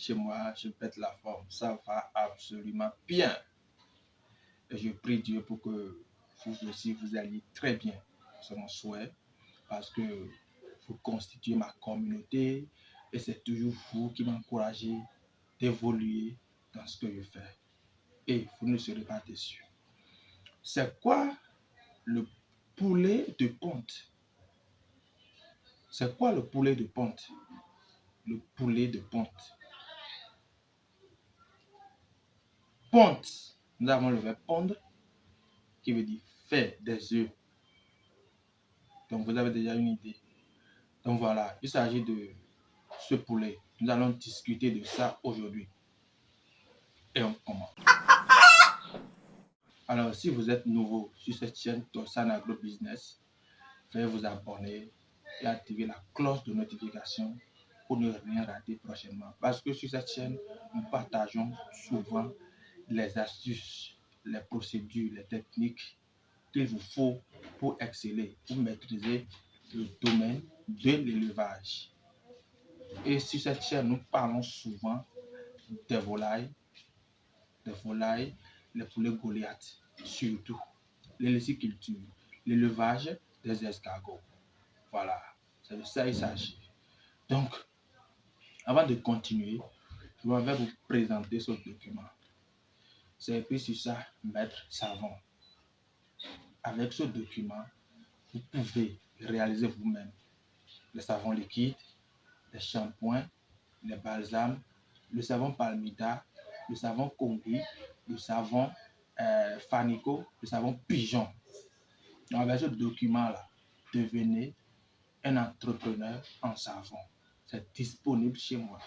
chez moi, je pète la forme. Ça va absolument bien. Et je prie Dieu pour que vous aussi, vous alliez très bien. C'est mon souhait. Parce que vous constituez ma communauté et c'est toujours vous qui m'encouragez d'évoluer dans ce que je fais. Et vous ne serez pas déçus. C'est quoi le poulet de ponte? C'est quoi le poulet de ponte? Le poulet de ponte. Ponte. Nous avons le verbe pondre qui veut dire faire des œufs. Donc vous avez déjà une idée. Donc voilà, il s'agit de ce poulet. Nous allons discuter de ça aujourd'hui. Et on commence. Alors, si vous êtes nouveau sur cette chaîne Tossan Agro Business, veuillez vous abonner et activer la cloche de notification pour ne rien rater prochainement. Parce que sur cette chaîne, nous partageons souvent les astuces, les procédures, les techniques qu'il vous faut pour exceller, pour maîtriser le domaine de l'élevage. Et sur cette chaîne, nous parlons souvent des volailles, les poulets Goliath, surtout les lessicultures, l'élevage des escargots. Voilà, c'est de ça il s'agit. Donc, avant de continuer, je vais vous présenter ce document. C'est écrit sur ça, Maître Savon. Avec ce document, vous pouvez réaliser vous-même les savons liquides, les shampoings, les balsams, le savon Palmida, le savon Congi, le savon Fanico, le savon Pigeon. Donc, avec ce document-là, devenez un entrepreneur en savon. C'est disponible chez moi.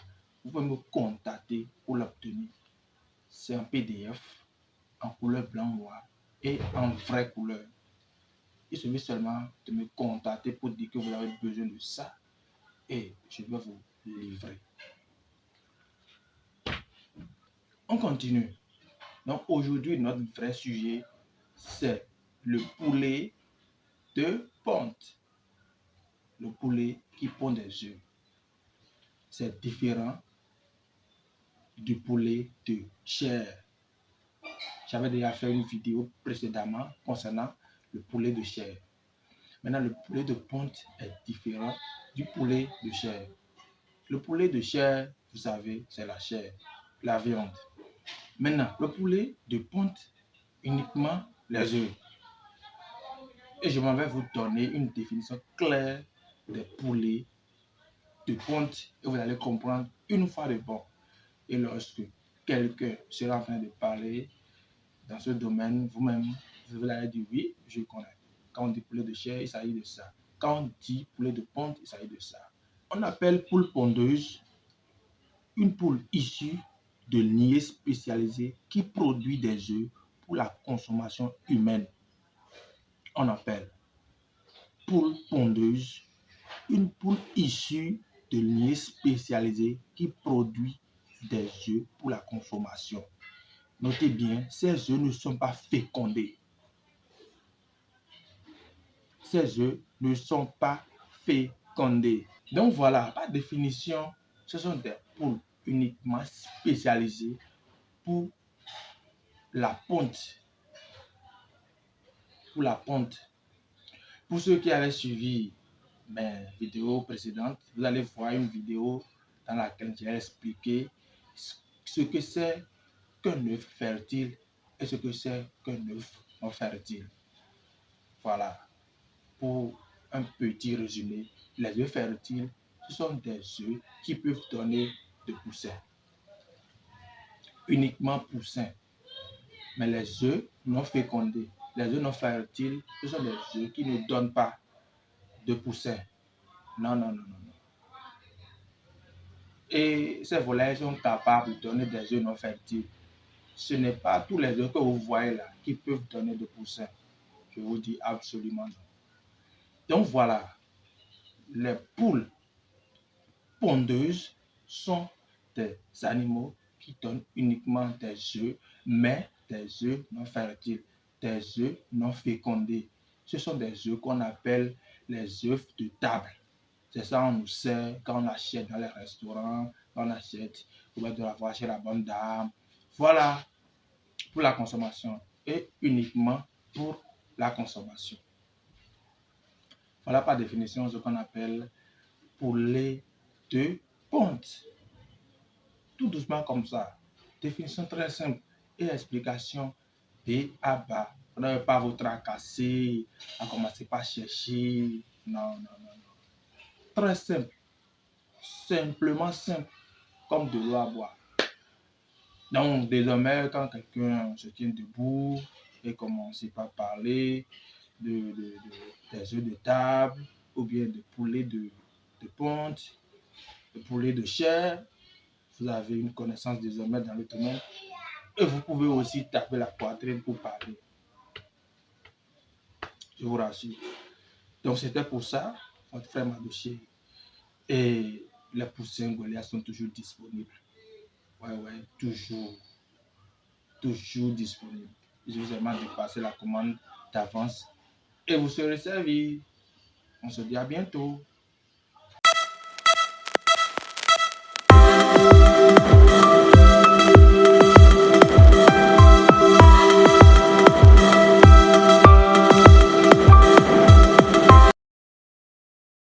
Vous pouvez me contacter pour l'obtenir. C'est un PDF en couleur blanc-noir et en vraie couleur. Il suffit seulement de me contacter pour dire que vous avez besoin de ça et je vais vous livrer. On continue. Donc aujourd'hui, notre vrai sujet, c'est le poulet de ponte. Le poulet qui pond des œufs. C'est différent du poulet de chair. J'avais déjà fait une vidéo précédemment concernant le poulet de chair. Maintenant, le poulet de ponte est différent du poulet de chair. Le poulet de chair, vous savez, c'est la chair, la viande. Maintenant, le poulet de ponte, uniquement les œufs. Et je m'en vais vous donner une définition claire des poulets de ponte et vous allez comprendre une fois de bon. Et lorsque quelqu'un sera en train de parler dans ce domaine, vous-même, vous allez dire oui, je connais. Quand on dit poulet de chair, il s'agit de ça. Quand on dit poulet de ponte, il s'agit de ça. On appelle poule pondeuse une poule issue de nids spécialisés qui produit des œufs pour la consommation humaine. On appelle poule pondeuse une poule issue de nids spécialisés qui produit des œufs pour la consommation. Notez bien, ces œufs ne sont pas fécondés. Ces œufs ne sont pas fécondés. Donc voilà, par définition, ce sont des poules uniquement spécialisées pour la ponte. Pour la ponte. Pour ceux qui avaient suivi mes vidéos précédentes, vous allez voir une vidéo dans laquelle j'ai expliqué ce que c'est qu'un œuf fertile et ce que c'est qu'un œuf non fertile. Voilà. Pour un petit résumé, les œufs fertiles, ce sont des œufs qui peuvent donner de poussins. Uniquement poussins. Mais les œufs non fécondés, les œufs non fertiles, ce sont des œufs qui ne donnent pas de poussins. Non, non, non, non. Et ces volailles sont capables de donner des œufs non fertiles. Ce n'est pas tous les œufs que vous voyez là qui peuvent donner de poussins. Je vous dis absolument non. Donc voilà, les poules pondeuses sont des animaux qui donnent uniquement des œufs, mais des œufs non fertiles, des œufs non fécondés. Ce sont des œufs qu'on appelle les œufs de table. C'est ça on nous sert quand on achète dans les restaurants, quand on achète pouvez de l'avoir chez la bonne dame. Voilà pour la consommation et uniquement pour la consommation. Voilà par définition ce qu'on appelle poulet de ponte. Tout doucement comme ça. Définition très simple et explication B à bas. Vous n'avez pas à vous tracasser, à commencer par chercher. Non. Très simple. Simplement simple, comme de l'eau à boire. Donc, désormais, quand quelqu'un se tient debout et commence par parler des œufs de table ou bien de poulet de ponte, de poulet de chair, vous avez une connaissance désormais dans le domaine et vous pouvez aussi taper la poitrine pour parler. Je vous rassure. Donc, c'était pour ça, votre frère Madouché et les poussins Goliath sont toujours disponibles. Ouais, toujours disponibles. Je vous demande de passer la commande d'avance et vous serez servi. On se dit à bientôt.